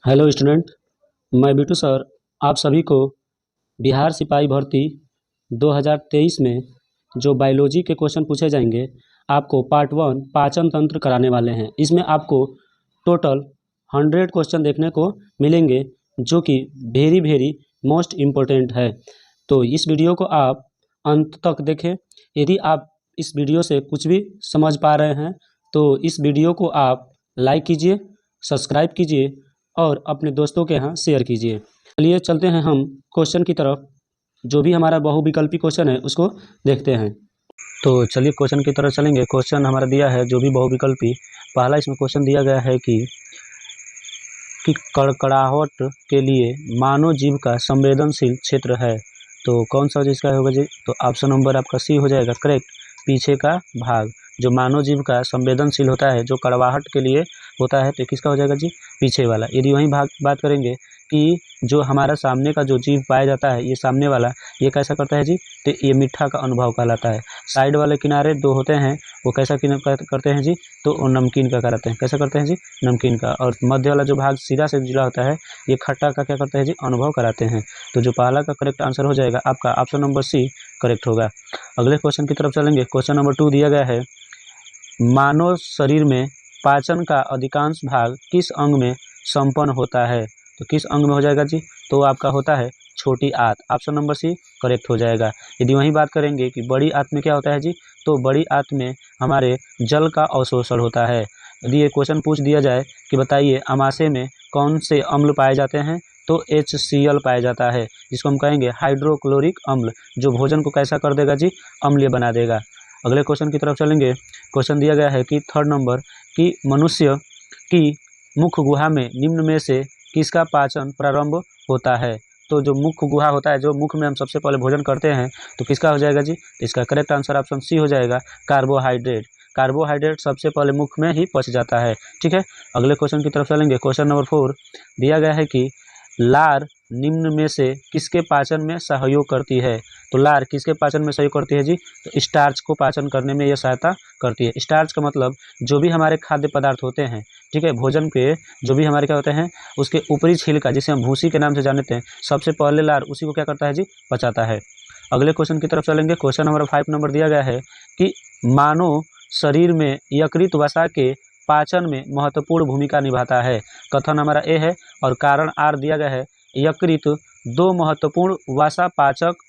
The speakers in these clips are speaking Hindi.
हेलो स्टूडेंट, मैं बिट्टू सर आप सभी को बिहार सिपाही भर्ती 2023 में जो बायोलॉजी के क्वेश्चन पूछे जाएंगे, आपको पार्ट 1 पाचन तंत्र कराने वाले हैं। इसमें आपको टोटल 100 क्वेश्चन देखने को मिलेंगे, जो कि वेरी वेरी मोस्ट इम्पोर्टेंट है। तो इस वीडियो को आप अंत तक देखें। यदि आप इस वीडियो से कुछ भी समझ पा रहे हैं तो इस वीडियो को आप लाइक कीजिए, सब्सक्राइब कीजिए और अपने दोस्तों के यहाँ शेयर कीजिए। चलिए चलते हैं हम क्वेश्चन की तरफ। जो भी हमारा बहुविकल्पी क्वेश्चन है उसको देखते हैं। तो चलिए क्वेश्चन की तरफ चलेंगे। क्वेश्चन हमारा दिया है जो भी बहुविकल्पी। पहला इसमें क्वेश्चन दिया गया है कि कड़कड़ाहट के लिए मानव जीव का संवेदनशील क्षेत्र है। तो कौन सा जिसका होगा जी? तो ऑप्शन नंबर आपका सी हो जाएगा करेक्ट, पीछे का भाग। जो मानव जीव का संवेदनशील होता है, जो कड़वाहट के लिए होता है, तो किसका हो जाएगा जी? पीछे वाला। यदि वही भाग बात करेंगे कि जो हमारा सामने का जो जीव पाया जाता है, ये सामने वाला, ये कैसा करता है जी? तो ये मीठा का अनुभव कहलाता है। साइड वाले किनारे दो होते हैं, वो कैसा करते हैं जी? तो वो नमकीन का कराते हैं। कैसा करते हैं जी? नमकीन का। और मध्य वाला जो भाग सीधा से जुड़ा होता है, ये खट्टा का क्या करते हैं जी? अनुभव कराते हैं। तो जो पहला का करेक्ट आंसर हो जाएगा आपका ऑप्शन नंबर सी करेक्ट होगा। अगले क्वेश्चन की तरफ चलेंगे। क्वेश्चन नंबर 2 दिया गया है, मानव शरीर में पाचन का अधिकांश भाग किस अंग में संपन्न होता है? तो किस अंग में हो जाएगा जी? तो आपका होता है छोटी आंत। ऑप्शन नंबर सी करेक्ट हो जाएगा। यदि वहीं बात करेंगे कि बड़ी आंत में क्या होता है जी? तो बड़ी आंत में हमारे जल का अवशोषण होता है। यदि ये क्वेश्चन पूछ दिया जाए कि बताइए अमाशय में कौन से अम्ल पाए जाते हैं, तो HCl पाया जाता है, जिसको हम कहेंगे हाइड्रोक्लोरिक अम्ल, जो भोजन को कैसा कर देगा जी? अम्लीय बना देगा। अगले क्वेश्चन की तरफ चलेंगे। क्वेश्चन दिया गया है कि थर्ड नंबर कि मनुष्य की मुख गुहा में निम्न में से किसका पाचन प्रारंभ होता है? तो जो मुख गुहा होता है, जो मुख में हम सबसे पहले भोजन करते हैं, तो किसका हो जाएगा जी? तो इसका करेक्ट आंसर ऑप्शन सी हो जाएगा, कार्बोहाइड्रेट। कार्बोहाइड्रेट सबसे पहले मुख में ही पच जाता है। ठीक है, अगले क्वेश्चन की तरफ चलेंगे। क्वेश्चन नंबर 4 दिया गया है कि लार निम्न में से किसके पाचन में सहयोग करती है? तो लार किसके पाचन में सहयोग करती है जी? तो स्टार्च को पाचन करने में यह सहायता करती है। स्टार्च का मतलब जो भी हमारे खाद्य पदार्थ होते हैं, ठीक है, भोजन के जो भी हमारे क्या होते हैं, उसके ऊपरी छिलका जिसे हम भूसी के नाम से जानते हैं, सबसे पहले लार उसी को क्या करता है जी? पचाता है। अगले क्वेश्चन की तरफ चलेंगे। क्वेश्चन नंबर 5 नंबर दिया गया है कि मानव शरीर में यकृत वसा के पाचन में महत्वपूर्ण भूमिका निभाता है। कथन हमारा ए है और कारण आर दिया गया है। यकृत दो महत्वपूर्ण वसा पाचक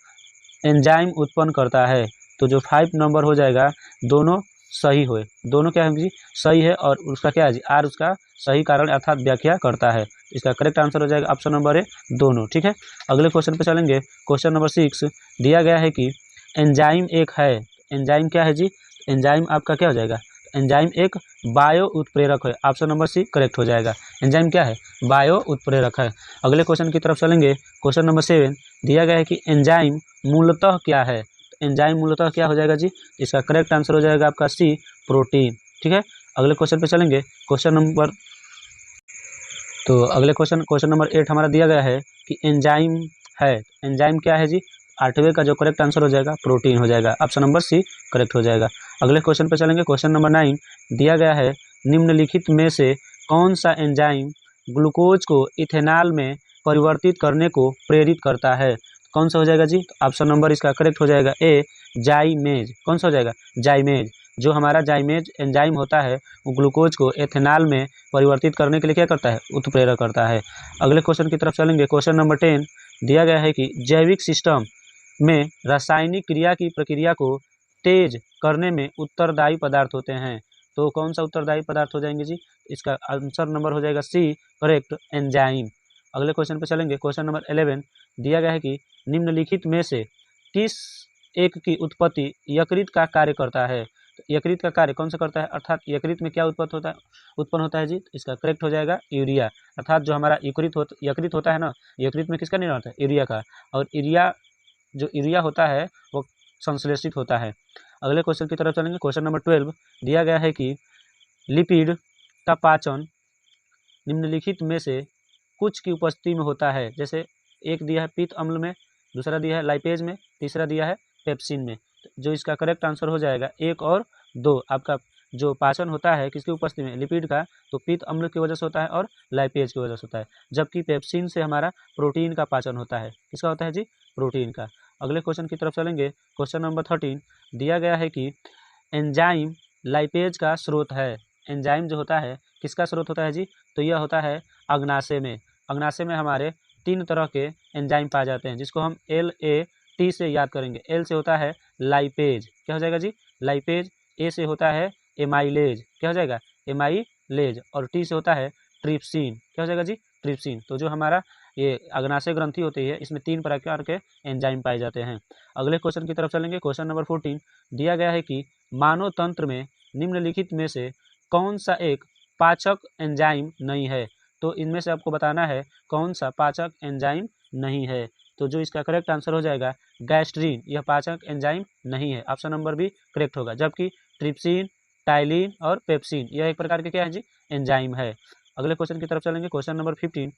एंजाइम उत्पन्न करता है। तो जो 5 नंबर हो जाएगा, दोनों सही हुए। दोनों क्या है जी? सही है। और उसका क्या है जी? आर उसका सही कारण अर्थात व्याख्या करता है। इसका करेक्ट आंसर हो जाएगा ऑप्शन नंबर ए, दोनों। ठीक है, अगले क्वेश्चन पे चलेंगे। क्वेश्चन नंबर 6 दिया गया है कि एंजाइम एक है। एंजाइम क्या है जी? एंजाइम आपका क्या हो जाएगा? एंजाइम एक बायो उत्प्रेरक है। ऑप्शन नंबर सी करेक्ट हो जाएगा। एंजाइम क्या है? बायो उत्प्रेरक है। अगले क्वेश्चन की तरफ चलेंगे। क्वेश्चन नंबर 7 दिया गया है कि एंजाइम मूलतः क्या है? एंजाइम मूलतः क्या हो जाएगा जी? इसका करेक्ट आंसर हो जाएगा आपका सी, प्रोटीन। ठीक है, अगले क्वेश्चन पे चलेंगे। अगले क्वेश्चन नंबर 8 हमारा दिया गया है कि एंजाइम है। एंजाइम क्या है जी? 8वें का जो करेक्ट आंसर हो जाएगा प्रोटीन हो जाएगा। ऑप्शन नंबर सी करेक्ट हो जाएगा। अगले क्वेश्चन पे चलेंगे। क्वेश्चन नंबर 9 दिया गया है, निम्नलिखित में से कौन सा एंजाइम ग्लूकोज को इथेनॉल में परिवर्तित करने को प्रेरित करता है? कौन सा हो जाएगा जी? ऑप्शन नंबर इसका करेक्ट हो जाएगा ए, जाइमेज। कौन सा हो जाएगा? जाइमेज। जो हमारा जाइमेज एंजाइम होता है, वो ग्लूकोज को एथेनॉल में परिवर्तित करने के लिए क्या करता है? उत्प्रेरक करता है। अगले क्वेश्चन की तरफ चलेंगे। क्वेश्चन नंबर 10 दिया गया है कि जैविक सिस्टम में रासायनिक क्रिया की प्रक्रिया को तेज करने में उत्तरदायी पदार्थ होते हैं। तो कौन सा उत्तरदायी पदार्थ हो जाएंगे जी? इसका आंसर नंबर हो जाएगा सी करेक्ट, एंजाइम। अगले क्वेश्चन पे चलेंगे। क्वेश्चन नंबर 11 दिया गया है कि निम्नलिखित में से किस एक की उत्पत्ति यकृत का कार्य करता है? तो यकृत का कार्य कौन सा करता है, अर्थात यकृत में क्या उत्पन्न होता है जी? इसका करेक्ट हो जाएगा यूरिया। अर्थात जो हमारा यकृत होता है ना, यकृत में किसका निर्माण होता है? यूरिया का। और यूरिया होता है वो संश्लेषित होता है। अगले क्वेश्चन की तरफ चलेंगे। क्वेश्चन नंबर 12 दिया गया है कि लिपिड का पाचन निम्नलिखित में से कुछ की उपस्थिति में होता है। जैसे एक दिया है पित्त अम्ल में, दूसरा दिया है लाइपेज में, तीसरा दिया है पेप्सिन में। जो इसका करेक्ट आंसर हो जाएगा 1 और 2, आपका जो पाचन होता है किसकी उपस्थिति में, लिपिड का, तो पित्त अम्ल की वजह से होता है और लाइपेज की वजह से होता है। जबकि पेप्सिन से हमारा प्रोटीन का पाचन होता है। किसका होता है जी, प्रोटीन का। अगले क्वेश्चन की तरफ चलेंगे। क्वेश्चन नंबर 13 दिया गया है कि एंजाइम लाइपेज का स्रोत है। एंजाइम जो होता है किसका स्रोत होता है जी, तो यह होता है अग्नाशय में। अग्नाशय में हमारे 3 तरह के एंजाइम पाए जाते हैं, जिसको हम LAT से याद करेंगे। L से होता है लाइपेज, क्या हो जाएगा जी, लाइपेज। A से होता है एमाइलेज, क्या हो जाएगा, एमाइलेज। और T से होता है ट्रिप्सिन, क्या हो जाएगा जी, ट्रिप्सिन। तो जो हमारा ये अग्नाशय ग्रंथि होती है, इसमें 3 प्रकार के एंजाइम पाए जाते हैं। अगले क्वेश्चन की तरफ चलेंगे। क्वेश्चन नंबर 14 दिया गया है कि मानव तंत्र में निम्नलिखित में से कौन सा एक पाचक एंजाइम नहीं है। तो इनमें से आपको बताना है कौन सा पाचक एंजाइम नहीं है। तो जो इसका करेक्ट आंसर हो जाएगा गैस्ट्रीन, यह पाचक एंजाइम नहीं है। ऑप्शन नंबर बी करेक्ट होगा। जबकि ट्रिप्सिन, टाइलिन और पेप्सिन यह एक प्रकार के क्या है जी, एंजाइम है। अगले क्वेश्चन की तरफ चलेंगे। क्वेश्चन नंबर 15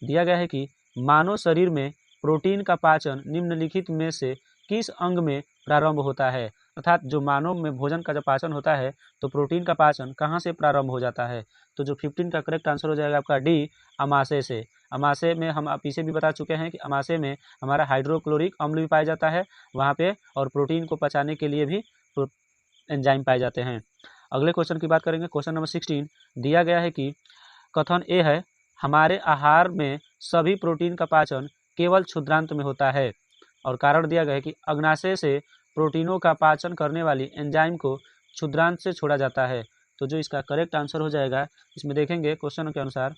दिया गया है कि मानव शरीर में प्रोटीन का पाचन निम्नलिखित में से किस अंग में प्रारंभ होता है। अर्थात जो मानव में भोजन का जब पाचन होता है तो प्रोटीन का पाचन कहाँ से प्रारंभ हो जाता है। तो जो 15 का करेक्ट आंसर हो जाएगा आपका डी, अमाशय से। अमाशय में हम पीछे भी बता चुके हैं कि अमाशय में हमारा हाइड्रोक्लोरिक अम्ल भी पाया जाता है वहाँ पे, और प्रोटीन को पचाने के लिए भी एंजाइम पाए जाते हैं। अगले क्वेश्चन की बात करेंगे। क्वेश्चन नंबर 16 दिया गया है कि कथन ए है हमारे आहार में सभी प्रोटीन का पाचन केवल क्षुद्रांत में होता है। और कारण दिया गया है कि अग्नाशय से प्रोटीनों का पाचन करने वाली एंजाइम को क्षुद्रांत से छोड़ा जाता है। तो जो इसका करेक्ट आंसर हो जाएगा, इसमें देखेंगे क्वेश्चन के अनुसार,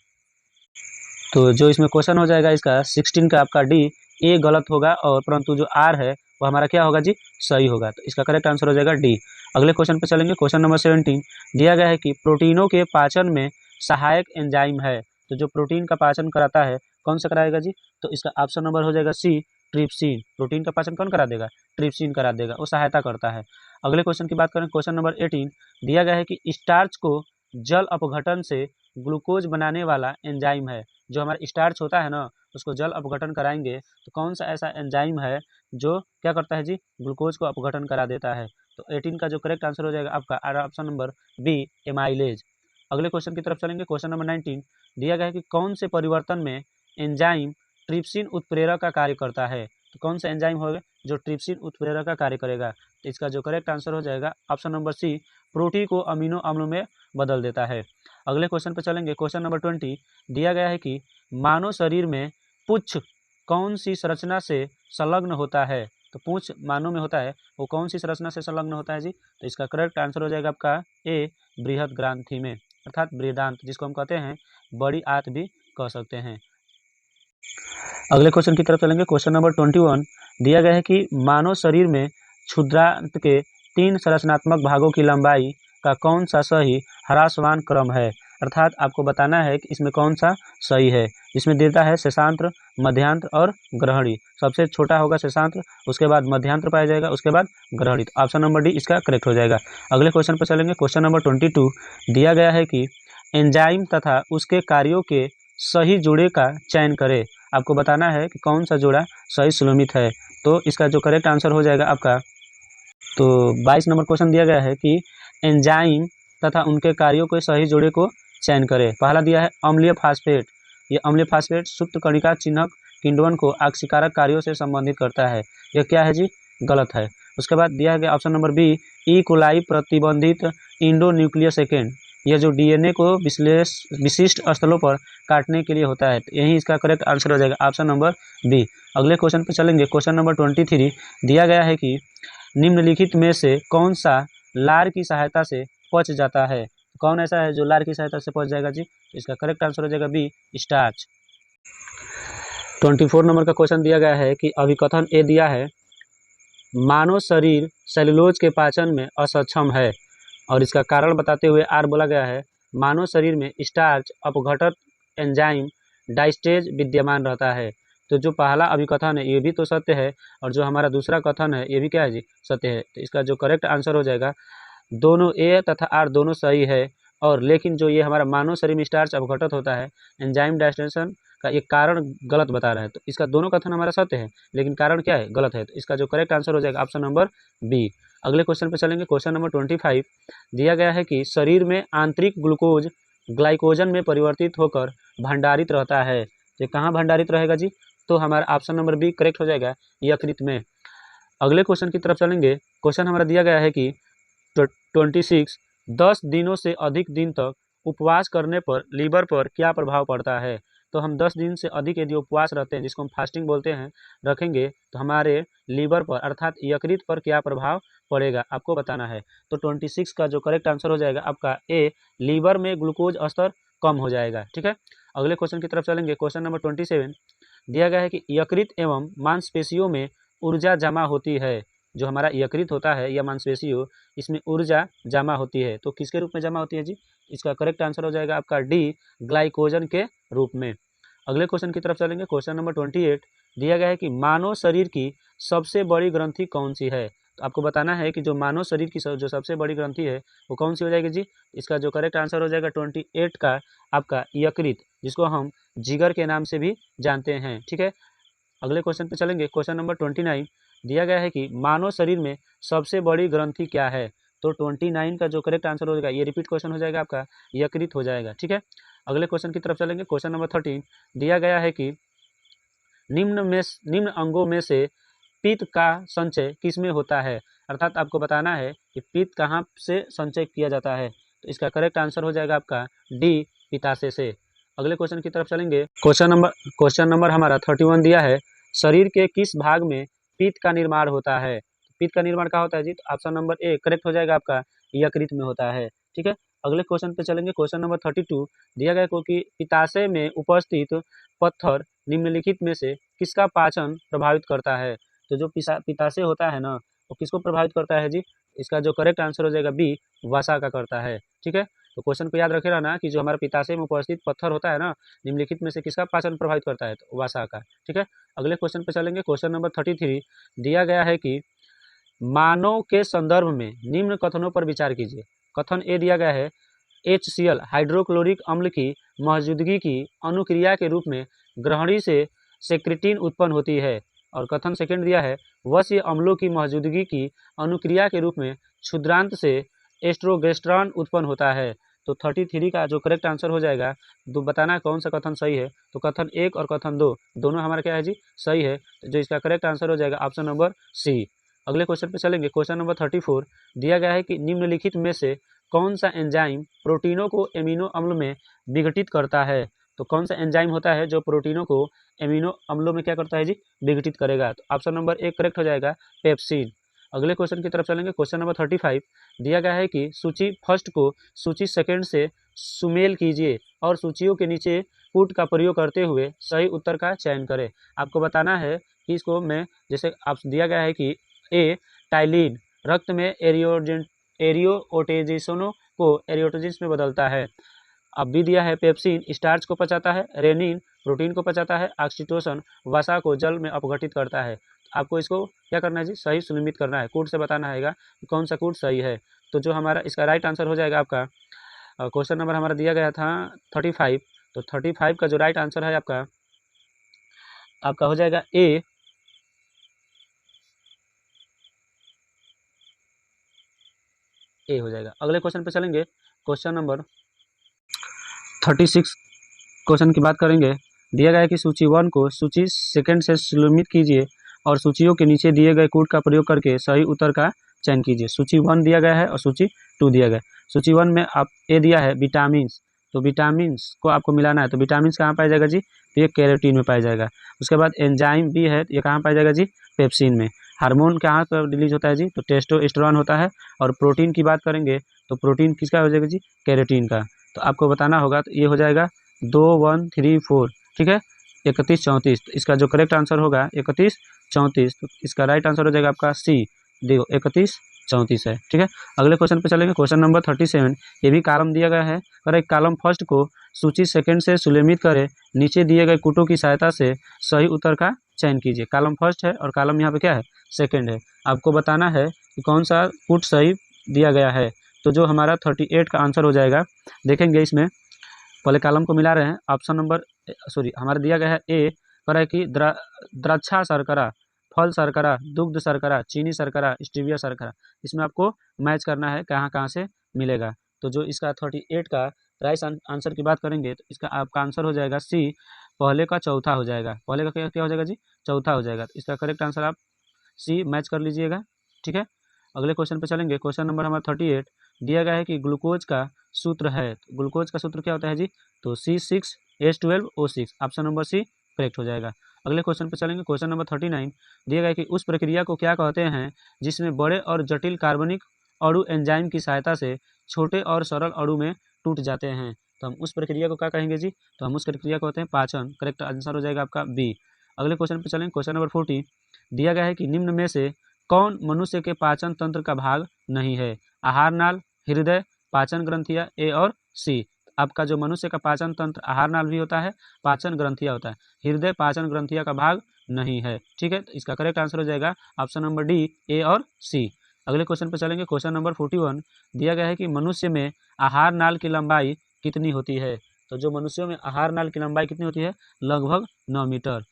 तो जो इसमें क्वेश्चन हो जाएगा इसका 16 का आपका डी, ए गलत होगा, और परंतु जो आर है वो हमारा क्या होगा जी, सही होगा। तो इसका करेक्ट आंसर हो जाएगा डी। अगले क्वेश्चन पे चलेंगे। क्वेश्चन नंबर 17 दिया गया है कि प्रोटीनों के पाचन में सहायक एंजाइम है। तो जो प्रोटीन का पाचन कराता है कौन सा कराएगा जी, तो इसका ऑप्शन नंबर हो जाएगा सी, ट्रिप्सिन। प्रोटीन का पाचन कौन करा देगा, ट्रिप्सिन करा देगा, वो सहायता करता है। अगले क्वेश्चन की बात करें। क्वेश्चन नंबर 18 दिया गया है कि स्टार्च को जल अपघटन से ग्लूकोज बनाने वाला एंजाइम है। जो हमारा स्टार्च होता है ना, उसको जल अपघटन कराएंगे तो कौन सा ऐसा एंजाइम है जो क्या करता है जी, ग्लूकोज को अपघटन करा देता है। तो 18 का जो करेक्ट आंसर हो जाएगा आपका ऑप्शन नंबर बी, एमाइलेज। अगले क्वेश्चन की तरफ चलेंगे। क्वेश्चन नंबर 19 दिया गया है कि कौन से परिवर्तन में एंजाइम ट्रिप्सिन उत्प्रेरक का कार्य करता है। तो कौन सा एंजाइम होगा जो ट्रिप्सिन उत्प्रेरक का कार्य करेगा। तो इसका जो करेक्ट आंसर हो जाएगा ऑप्शन नंबर सी, प्रोटीन को अमीनो अम्ल में बदल देता है। अगले क्वेश्चन पर चलेंगे। क्वेश्चन नंबर 20 दिया गया है कि मानव शरीर में पुच्छ कौन सी संरचना से संलग्न होता है। तो पूंछ मानव में होता है, वो कौन सी संरचना से संलग्न होता है जी, तो इसका करेक्ट आंसर हो जाएगा आपका ए, बृहद ग्रंथि में, अर्थात बृहदांत, जिसको हम कहते हैं बड़ी आंत भी कह सकते हैं। अगले क्वेश्चन की तरफ चलेंगे। क्वेश्चन नंबर 21 दिया गया है कि मानव शरीर में क्षुद्रांत के 3 संरचनात्मक भागों की लंबाई का कौन सा सही ह्रासवान क्रम है। अर्थात आपको बताना है कि इसमें कौन सा सही है। इसमें देता है शेषांत्र, मध्यांत्र और ग्रहणी। सबसे छोटा होगा शेषांत्र, उसके बाद मध्यांत्र पाया जाएगा, उसके बाद ग्रहणी। तो ऑप्शन नंबर डी इसका करेक्ट हो जाएगा। अगले क्वेश्चन पर चलेंगे। क्वेश्चन नंबर 22 दिया गया है कि एंजाइम तथा उसके कार्यों के सही जोड़े का चयन करें। आपको बताना है कि कौन सा जोड़ा सही सुलमित है। तो इसका जो करेक्ट आंसर हो जाएगा आपका, तो 22 नंबर क्वेश्चन दिया गया है कि एंजाइम तथा उनके कार्यों के सही जोड़े को चयन करें। पहला दिया है अम्लीय फास्फेट। ये अम्लीय फास्फेट सूत्र कणिका चिन्हक किण्वन को आक्सीकारक कार्यों से संबंधित करता है। यह क्या है जी, गलत है। उसके बाद दिया गया option number B, E coli प्रतिबंधित इंडोन्यूक्लियोसेकेंड। यह जो डीएनए को विशिष्ट स्थलों पर काटने के लिए होता है। तो यही इसका करेक्ट आंसर हो जाएगा ऑप्शन नंबर बी। अगले क्वेश्चन पर चलेंगे। क्वेश्चन नंबर 23 दिया गया है कि निम्नलिखित में से कौन सा लार की सहायता से पच जाता है। कौन ऐसा है जो लार की सहायता से पच जाएगा जी, तो इसका करेक्ट आंसर हो जाएगा बी, स्टार्च। 24 नंबर का क्वेश्चन दिया गया है कि अभिकथन ए दिया है मानव शरीर सेलुलोज के पाचन में असक्षम है, और इसका कारण बताते हुए आर बोला गया है मानव शरीर में स्टार्च अपघटक एंजाइम डाइस्टेज विद्यमान रहता है। तो जो पहला अभिकथन है ये भी तो सत्य है, और जो हमारा दूसरा कथन है ये भी क्या है जी, सत्य है। तो इसका जो करेक्ट आंसर हो जाएगा, दोनों ए तथा आर दोनों सही है, और लेकिन जो ये हमारा मानव शरीर में स्टार्च अपघटित होता है एंजाइम डाइस्टेशन का ये कारण गलत बता रहा है। तो इसका दोनों कथन हमारा सत्य है, लेकिन कारण क्या है, गलत है। तो इसका जो करेक्ट आंसर हो जाएगा ऑप्शन नंबर बी। अगले क्वेश्चन पे चलेंगे। क्वेश्चन नंबर 25 दिया गया है कि शरीर में आंतरिक ग्लूकोज ग्लाइकोजन में परिवर्तित होकर भंडारित रहता है। ये कहाँ भंडारित रहेगा जी? तो हमारा ऑप्शन नंबर बी करेक्ट हो जाएगा, यकृत में। अगले क्वेश्चन की तरफ चलेंगे। क्वेश्चन हमारा दिया गया है कि 26 10 दिनों से अधिक दिन तक उपवास करने पर लीवर पर क्या प्रभाव पड़ता है? तो हम 10 दिन से अधिक यदि उपवास रहते हैं, जिसको हम फास्टिंग बोलते हैं, रखेंगे, तो हमारे लीवर पर अर्थात यकृत पर क्या प्रभाव पड़ेगा, आपको बताना है। तो 26 का जो करेक्ट आंसर हो जाएगा आपका ए, लीवर में ग्लूकोज स्तर कम हो जाएगा। ठीक है, अगले क्वेश्चन की तरफ चलेंगे। क्वेश्चन नंबर 27 दिया गया है कि यकृत एवं मांसपेशियों में ऊर्जा जमा होती है। जो हमारा यकृत होता है या मांसपेशियों, इसमें ऊर्जा जमा होती है, तो किसके रूप में जमा होती है जी? इसका करेक्ट आंसर हो जाएगा आपका डी, ग्लाइकोजन के रूप में। अगले क्वेश्चन की तरफ चलेंगे। क्वेश्चन नंबर 28 दिया गया है कि मानव शरीर की सबसे बड़ी ग्रंथि कौन सी है? तो आपको बताना है कि जो मानव शरीर की जो सबसे बड़ी ग्रंथि है वो कौन सी हो जाएगी जी? इसका जो करेक्ट आंसर हो जाएगा 28 का आपका यकृत, जिसको हम जिगर के नाम से भी जानते हैं। ठीक है, अगले क्वेश्चन पे चलेंगे। क्वेश्चन नंबर 29 दिया गया है कि मानव शरीर में सबसे बड़ी ग्रंथि क्या है? तो 29 का जो करेक्ट आंसर हो जाएगा, ये रिपीट क्वेश्चन हो जाएगा आपका, यकृत हो जाएगा। ठीक है, अगले क्वेश्चन की तरफ चलेंगे। क्वेश्चन नंबर 13 दिया गया है कि निम्न अंगों में से पित्त का संचय किसमें होता है? अर्थात आपको बताना है कि पित्त कहाँ से संचय किया जाता है। तो इसका करेक्ट आंसर हो जाएगा आपका डी, पित्ताशय से। अगले क्वेश्चन की तरफ चलेंगे। क्वेश्चन नंबर हमारा 31 दिया है, शरीर के किस भाग में पित्त का निर्माण होता है? पित्त का निर्माण कहाँ होता है जी? तो ऑप्शन नंबर ए करेक्ट हो जाएगा आपका, यकृत में होता है। ठीक है, अगले क्वेश्चन पे चलेंगे। क्वेश्चन नंबर 32 दिया गया है कि पित्ताशय में उपस्थित पत्थर निम्नलिखित में से किसका पाचन प्रभावित करता है? तो जो पित्ताशय होता है ना, वो किसको प्रभावित करता है जी? इसका जो करेक्ट आंसर हो जाएगा बी, वसा का करता है। ठीक है, तो क्वेश्चन को याद रखे रहना कि जो हमारा पित्ताशय में उपस्थित पत्थर होता है ना, निम्नलिखित में से किसका पाचन प्रभावित करता है? तो वसा का। ठीक है, अगले क्वेश्चन पे चलेंगे। क्वेश्चन नंबर 33 दिया गया है कि मानव के संदर्भ में निम्न कथनों पर विचार कीजिए। कथन ए दिया गया है, HCl हाइड्रोक्लोरिक अम्ल की मौजूदगी की अनुक्रिया के रूप में ग्रहणी से सेक्रेटिन उत्पन्न होती है। और कथन सेकंड दिया है, वश्य अम्लों की मौजूदगी की अनुक्रिया के रूप में क्षुद्रांत से एस्ट्रोगेस्ट्रॉन उत्पन्न होता है। तो 33 का जो करेक्ट आंसर हो जाएगा, तो बताना कौन सा कथन सही है। तो कथन 1 और कथन 2 दोनों हमारा क्या है जी? सही है। तो जो इसका करेक्ट आंसर हो जाएगा ऑप्शन नंबर सी। अगले क्वेश्चन पे चलेंगे। क्वेश्चन नंबर 34 दिया गया है कि निम्नलिखित में से कौन सा एंजाइम प्रोटीनों को एमिनो अम्ल में विघटित करता है? तो कौन सा एंजाइम होता है जो प्रोटीनों को एमिनो अम्लों में क्या करता है जी? विघटित करेगा। तो ऑप्शन नंबर ए करेक्ट हो जाएगा, पेप्सिन। अगले क्वेश्चन की तरफ चलेंगे। क्वेश्चन नंबर 35 दिया गया है कि सूची फर्स्ट को सूची सेकंड से सुमेल कीजिए और सूचियों के नीचे पुट का प्रयोग करते हुए सही उत्तर का चयन करें। आपको बताना है कि इसको मैं, जैसे आप दिया गया है कि ए टाइलिन रक्त में एरियोओटेजिसोनों को एरियोटोजिन्स में बदलता है। अब भी दिया है पेप्सिन स्टार्च को पचाता है, रेनिन प्रोटीन को पचाता है, ऑक्सीटोसिन वसा को जल में अपघटित करता है। आपको इसको क्या करना है जी? सही सुनिश्चित करना है, कूट से बताना है कि कौन सा कूट सही है। तो जो हमारा इसका राइट आंसर हो जाएगा आपका, क्वेश्चन नंबर हमारा दिया गया था 35, तो 35 का जो राइट आंसर है आपका हो जाएगा ए हो जाएगा। अगले क्वेश्चन पे चलेंगे। क्वेश्चन नंबर 36 क्वेश्चन की बात करेंगे। दिया गया है कि सूची 1 को सूची सेकंड से सुमेलित कीजिए और सूचियों के नीचे दिए गए कोड का प्रयोग करके सही उत्तर का चयन कीजिए। सूची 1 दिया गया है और सूची 2 दिया गया है। सूची 1 में आप ए दिया है विटामिन, तो विटामिन को आपको मिलाना है। तो विटामिन कहाँ पाया जाएगा जी? तो ये कैरोटीन में पाया जाएगा। उसके बाद एंजाइम बी है, ये कहाँ पाया जाएगा जी? पेप्सिन में। हार्मोन कहाँ पर रिलीज होता है जी? तो टेस्टोस्टेरोन होता है। और प्रोटीन की बात करेंगे तो प्रोटीन किसका हो जाएगा जी? कैरोटीन का। तो आपको बताना होगा, तो ये हो जाएगा 2, 1, 3, 4। ठीक है, 31, 34। तो इसका जो करेक्ट आंसर होगा 31, 34। तो इसका राइट आंसर हो जाएगा आपका सी, देखो 31, 34 है। ठीक है, अगले क्वेश्चन पे चलेंगे। क्वेश्चन नंबर 37 ये भी कॉलम दिया गया है। करेक्ट कॉलम फर्स्ट को सूची सेकंड से सुमेलित करें, नीचे दिए गए कूटों की सहायता से सही उत्तर का चयन कीजिए। कॉलम फर्स्ट है और कॉलम यहाँ पे क्या है? सेकंड है। आपको बताना है कि कौन सा कूट सही दिया गया है। तो जो हमारा 38 का आंसर हो जाएगा, देखेंगे इसमें पहले कॉलम को मिला रहे हैं। ऑप्शन नंबर हमारा दिया गया है ए, कह रहा है कि द्राक्षा शर्करा फल शर्करा, दुग्ध शर्करा, चीनी शर्करा, स्टीविया शर्करा। इसमें आपको मैच करना है कहाँ कहाँ से मिलेगा। तो जो इसका 38 का राइट आंसर की बात करेंगे तो इसका आपका आंसर हो जाएगा सी, पहले का चौथा हो जाएगा। पहले का क्या क्या हो जाएगा जी, चौथा हो जाएगा। इसका करेक्ट आंसर आप सी मैच कर लीजिएगा, ठीक है। अगले क्वेश्चन पे चलेंगे। क्वेश्चन नंबर हमारा 38 दिया गया है कि ग्लूकोज का सूत्र है। तो ग्लूकोज का सूत्र क्या होता है जी, तो C6H12O6, option number C correct हो जाएगा। अगले क्वेश्चन पे चलेंगे। क्वेश्चन नंबर 39 दिया गया है कि उस प्रक्रिया को क्या कहते हैं जिसमें बड़े और जटिल कार्बनिक अणु एंजाइम की सहायता से छोटे और सरल अणु में टूट जाते हैं। तो हम उस प्रक्रिया को क्या कहेंगे जी, तो हम उस प्रक्रिया को कहते हैं पाचन। करेक्ट आंसर हो जाएगा आपका बी। अगले क्वेश्चन पे चलेंगे। क्वेश्चन नंबर 40 दिया गया है कि निम्न में से कौन मनुष्य के पाचन तंत्र का भाग नहीं है। आहार नाल, हृदय, पाचन ग्रंथियां, ए और सी। आपका जो मनुष्य का पाचन तंत्र आहार नाल भी होता है, पाचन ग्रंथियां होता है, हृदय पाचन ग्रंथियां का भाग नहीं है, ठीक है। तो इसका करेक्ट आंसर हो जाएगा ऑप्शन नंबर डी, ए और सी। अगले क्वेश्चन पर चलेंगे। क्वेश्चन नंबर 41 दिया गया है कि मनुष्य में आहार नाल की लंबाई कितनी होती है। तो जो मनुष्यों में आहार नाल की लंबाई कितनी होती है, लगभग 9 मीटर।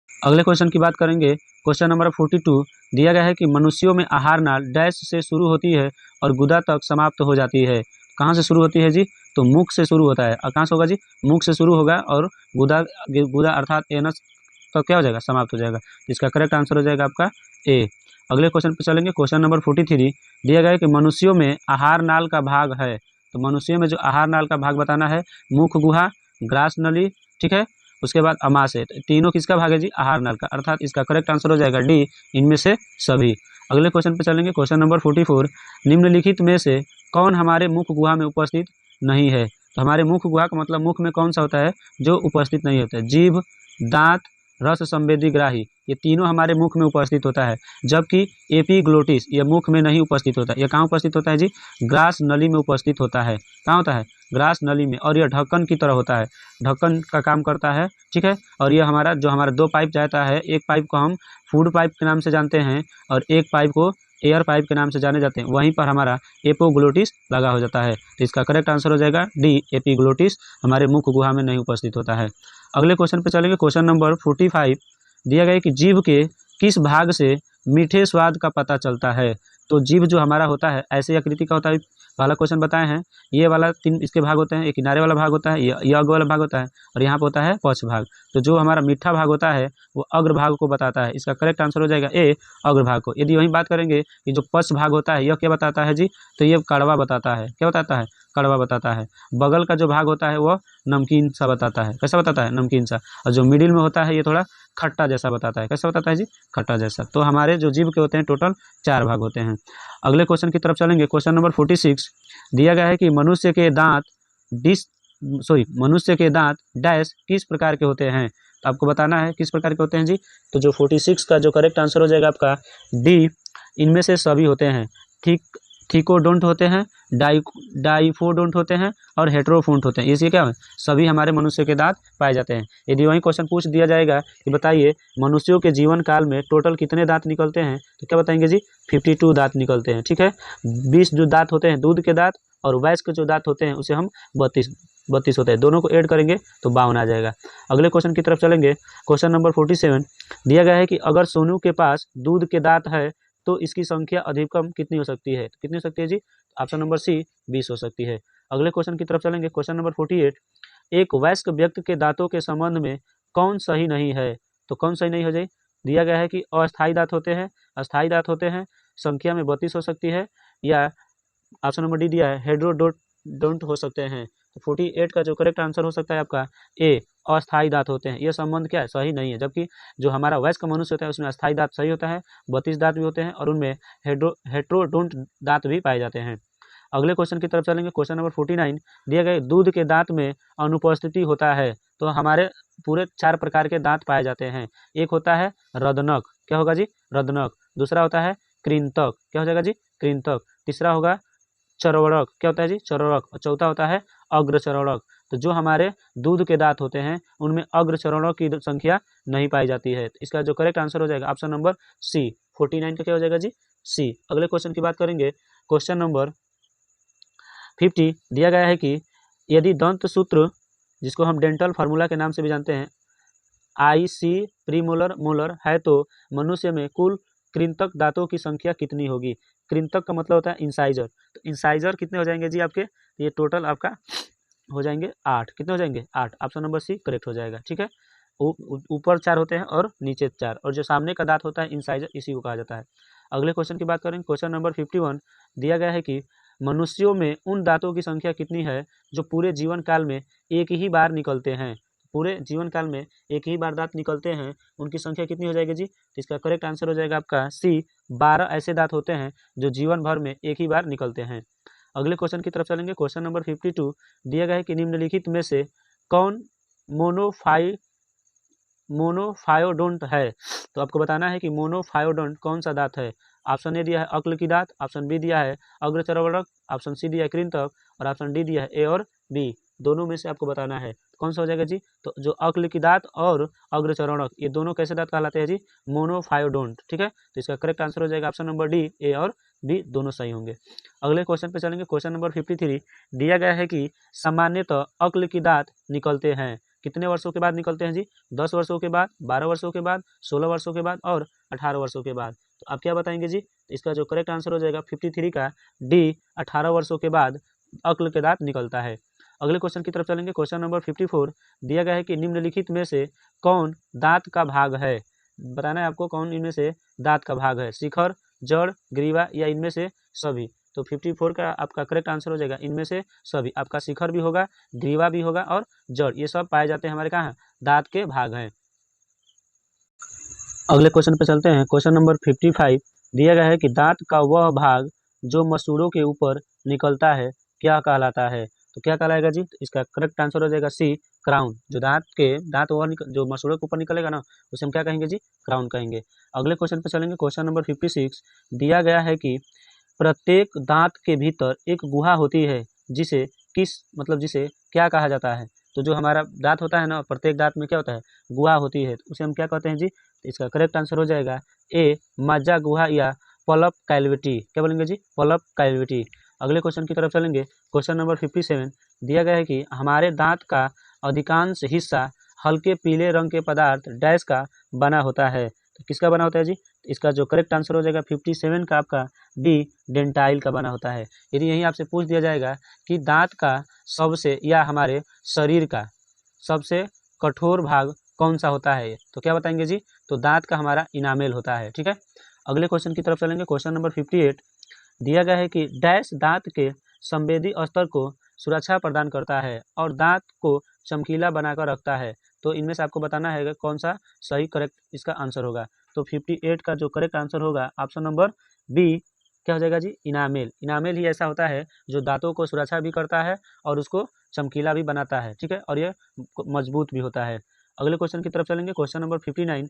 अगले क्वेश्चन की बात करेंगे। क्वेश्चन नंबर 42 दिया गया है कि मनुष्यों में आहार नाल डैश से शुरू होती है और गुदा तक समाप्त हो जाती है। कहाँ से शुरू होती है जी, तो मुख से शुरू होता है। और कहाँ से होगा जी, मुख से शुरू होगा और गुदा गुदा अर्थात एनस तो क्या हो जाएगा, समाप्त हो जाएगा। इसका करेक्ट आंसर हो जाएगा आपका ए। अगले क्वेश्चन पर चलेंगे। क्वेश्चन नंबर 43 दिया गया है कि मनुष्यों में आहार नाल का भाग है। तो मनुष्यों में जो आहार नाल का भाग बताना है, मुख गुहा, ग्रास नली, ठीक है, उसके बाद अमाशय। तीनों किसका भाग है जी, आहार नाल का, अर्थात इसका करेक्ट आंसर हो जाएगा डी, इनमें से सभी। अगले क्वेश्चन पे चलेंगे। क्वेश्चन नंबर 44 निम्नलिखित में से कौन हमारे मुख गुहा में उपस्थित नहीं है। तो हमारे मुख गुहा का मतलब मुख में कौन सा होता है जो उपस्थित नहीं होता है, जीभ, दांत, रस संवेदी ग्राही, ये तीनों हमारे मुख में उपस्थित होता है। जबकि एपीग्लोटिस ये मुख में नहीं उपस्थित होता है। ये कहाँ उपस्थित होता है जी, ग्रास नली में उपस्थित होता है। कहाँ होता है, ग्रास नली में। और यह ढक्कन की तरह होता है, ढक्कन का काम करता है, ठीक है। और यह हमारा जो हमारा दो पाइप जाता है, एक पाइप को हम फूड पाइप के नाम से जानते हैं और एक पाइप को एयर पाइप के नाम से जाने जाते हैं। वहीं पर हमारा एपोग्लोटिस लगा हो जाता है। तो इसका करेक्ट आंसर हो जाएगा डी, एपीग्लोटिस हमारे मुख गुहा में नहीं उपस्थित होता है। अगले क्वेश्चन पे चलेंगे। क्वेश्चन नंबर 45 दिया गया है कि जीभ के किस भाग से मीठे स्वाद का पता चलता है। तो जीभ जो हमारा होता है ऐसे आकृति का होता है, वाला क्वेश्चन बताए हैं। ये वाला 3 इसके भाग होते हैं, एक किनारे वाला भाग होता है, ये अग्र वाला भाग होता है और यहाँ पे होता है पक्ष भाग। तो जो हमारा मीठा भाग होता है वो अग्र भाग को बताता है। इसका करेक्ट आंसर हो जाएगा ए, अग्र भाग को। यदि वही बात करेंगे कि जो पक्ष भाग होता है यह क्या बताता है जी, तो ये कड़वा बताता है। क्या बताता है, कड़वा बताता है। बगल का जो भाग होता है वह नमकीन सा बताता है। कैसा बताता है, नमकीन सा। और जो मिडिल में होता है ये थोड़ा खट्टा जैसा बताता है। कैसा बताता है जी, खट्टा जैसा। तो हमारे जो जीभ के होते हैं टोटल 4 भाग होते हैं। अगले क्वेश्चन की तरफ चलेंगे। क्वेश्चन नंबर 46 दिया गया है कि मनुष्य के दांत डैश किस प्रकार के होते हैं। तो आपको बताना है किस प्रकार के होते हैं जी। तो जो 46 का जो करेक्ट आंसर हो जाएगा आपका डी, इनमें से सभी होते हैं। थीकोडोंट होते हैं, डाइफोडोंट होते हैं और हेट्रोफोंट होते हैं। ये क्या है, सभी हमारे मनुष्य के दांत पाए जाते हैं। यदि वही क्वेश्चन पूछ दिया जाएगा कि बताइए मनुष्यों के जीवन काल में टोटल कितने दांत निकलते हैं, तो क्या बताएंगे जी, 52 दांत निकलते हैं, ठीक है। 20 जो दांत होते हैं दूध के दांत और वयस्क के जो दांत होते हैं उसे हम 32 होते हैं। दोनों को ऐड करेंगे तो 52 आ जाएगा। अगले क्वेश्चन की तरफ चलेंगे। क्वेश्चन नंबर 47 दिया गया है कि अगर सोनू के पास दूध के दांत है तो इसकी संख्या अधिकतम कितनी हो सकती है। तो कितनी हो सकती है जी, ऑप्शन नंबर सी 20 हो सकती है। अगले क्वेश्चन की तरफ चलेंगे। क्वेश्चन नंबर 48 एक वयस्क व्यक्ति के दांतों के संबंध में कौन सही नहीं है। तो कौन सही नहीं हो जाए, दिया गया है कि अस्थायी दांत होते हैं, अस्थायी दांत होते हैं, संख्या में 32 हो सकती है, या ऑप्शन नंबर डी दिया है हेड्रोडोंट हो सकते हैं। तो 48 का जो करेक्ट आंसर हो सकता है आपका ए, अस्थायी दांत होते हैं। यह संबंध क्या है, सही नहीं है। जबकि जो हमारा वयस्क मनुष्य होता है उसमें अस्थायी दांत सही होता है, 32 दांत भी होते हैं और उनमें हेट्रोडोंट दांत भी पाए जाते हैं। अगले क्वेश्चन की तरफ चलेंगे। क्वेश्चन नंबर 49 दिया गया दूध के दांत में अनुपस्थिति होता है। तो हमारे पूरे 4 प्रकार के दांत पाए जाते हैं। एक होता है रदनक, क्या होगा जी, रदनक। दूसरा होता है कृंतक, क्या हो जाएगा जी, कृंतक। तीसरा होगा चरवड़क, क्या होता है जी, चरवड़क। और चौथा होता है अग्र चरवड़क। तो जो हमारे दूध के दांत होते हैं उनमें अग्र चरवड़क की संख्या नहीं पाई जाती है। तो इसका जो करेक्ट आंसर हो जाएगा ऑप्शन नंबर सी, 49 का क्या हो जाएगा जी, सी। अगले क्वेश्चन की बात करेंगे। क्वेश्चन नंबर 50 दिया गया है कि यदि दंत सूत्र, जिसको हम डेंटल फार्मूला के नाम से भी जानते हैं, IC प्रीमोलर मोलर है तो मनुष्य में कुल कृंतक दांतों की संख्या कितनी होगी। कृंतक का मतलब होता है इंसाइजर, तो इंसाइजर कितने हो जाएंगे जी आपके, ये टोटल आपका हो जाएंगे 8। कितने हो जाएंगे 8। ऑप्शन नंबर सी करेक्ट हो जाएगा। ठीक है, ऊपर 4 होते हैं और नीचे 4, और जो सामने का दांत होता है इंसाइजर, इसी को कहा जाता है। अगले क्वेश्चन की बात करें, क्वेश्चन नंबर 51 दिया गया है कि मनुष्यों में उन दांतों की संख्या कितनी है जो पूरे जीवन काल में एक ही बार निकलते हैं। पूरे जीवन काल में एक ही बार दांत निकलते हैं, उनकी संख्या कितनी हो जाएगी जी। तो इसका करेक्ट आंसर हो जाएगा आपका सी, 12 ऐसे दांत होते हैं जो जीवन भर में एक ही बार निकलते हैं। अगले क्वेश्चन की तरफ चलेंगे, क्वेश्चन नंबर 52 दिया गया है कि निम्नलिखित में से कौन मोनोफायोडोंट है। तो आपको बताना है कि मोनोफायोडोंट कौन सा दांत है। ऑप्शन ए दिया है अक्ल की दांत, ऑप्शन बी दिया है अग्रचर्वणक, ऑप्शन सी दिया है कृंतक, और ऑप्शन डी दिया है ए और बी। दोनों में से आपको बताना है कौन सा हो जाएगा जी। तो जो अक्ल की दांत और अग्रचर्वणक, ये दोनों कैसे दांत कहलाते हैं जी, मोनोफायोडोंट। ठीक है, तो इसका करेक्ट आंसर हो जाएगा ऑप्शन नंबर डी, ए और बी दोनों सही होंगे। अगले क्वेश्चन पे चलेंगे, क्वेश्चन नंबर 53 दिया गया है कि सामान्यतः अक्ल की दांत निकलते हैं कितने वर्षों के बाद निकलते हैं जी। 10 वर्षों के बाद, 12 वर्षों के बाद, 16 वर्षों के बाद और 18 वर्षों के बाद। तो आप क्या बताएंगे जी। तो इसका जो करेक्ट आंसर हो जाएगा 53 का डी, 18 वर्षों के बाद अक्ल के दांत निकलता है। अगले क्वेश्चन की तरफ चलेंगे, क्वेश्चन नंबर 54 दिया गया है कि निम्नलिखित में से कौन दांत का भाग है। बताना है आपको कौन इनमें से दांत का भाग है, शिखर, जड़, ग्रीवा या इनमें से सभी। तो 54 का आपका करेक्ट आंसर हो जाएगा इनमें से सभी। आपका शिखर भी होगा, ग्रीवा भी होगा और जड़, ये सब पाए जाते हैं हमारे कहाँ, दांत के भाग हैं। अगले क्वेश्चन पे चलते हैं, क्वेश्चन नंबर 55 दिया गया है कि दांत का वह भाग जो मसूड़ों के ऊपर निकलता है क्या कहलाता है। तो क्या कहलाएगा जी। तो इसका करेक्ट आंसर हो जाएगा सी, क्राउन। जो दांत वह जो मसूड़ों के ऊपर निकलेगा ना, उसे हम क्या कहेंगे जी, क्राउन कहेंगे। अगले क्वेश्चन पे चलेंगे, क्वेश्चन नंबर 56 दिया गया है कि प्रत्येक दांत के भीतर एक गुहा होती है जिसे जिसे क्या कहा जाता है। तो जो हमारा दांत होता है ना, प्रत्येक दांत में क्या होता है, गुहा होती है, तो उसे हम क्या कहते हैं जी। तो इसका करेक्ट आंसर हो जाएगा ए, मज्जा गुहा या पल्प कैविटी। क्या बोलेंगे जी, पल्प कैविटी। अगले क्वेश्चन की तरफ चलेंगे, क्वेश्चन नंबर 57 दिया गया है कि हमारे दांत का अधिकांश हिस्सा हल्के पीले रंग के पदार्थ डैश का बना होता है। तो किसका बना होता है जी। इसका जो करेक्ट आंसर हो जाएगा 57 का आपका डी, डेंटाइल का बना होता है। यदि यही आपसे पूछ दिया जाएगा कि दांत का सबसे या हमारे शरीर का सबसे कठोर भाग कौन सा होता है, तो क्या बताएंगे जी। तो दांत का हमारा इनामेल होता है। ठीक है, अगले क्वेश्चन की तरफ चलेंगे, क्वेश्चन नंबर 58 दिया गया है कि डैश दांत के संवेदी स्तर को सुरक्षा प्रदान करता है और दांत को चमकीला बनाकर रखता है। तो इनमें से आपको बताना है कौन सा सही करेक्ट इसका आंसर होगा। तो 58 का जो करेक्ट आंसर होगा ऑप्शन नंबर बी, क्या हो जाएगा जी, इनामेल। इनामेल ही ऐसा होता है जो दांतों को सुरक्षा भी करता है और उसको चमकीला भी बनाता है। ठीक है, और ये मजबूत भी होता है। अगले क्वेश्चन की तरफ चलेंगे, क्वेश्चन नंबर 59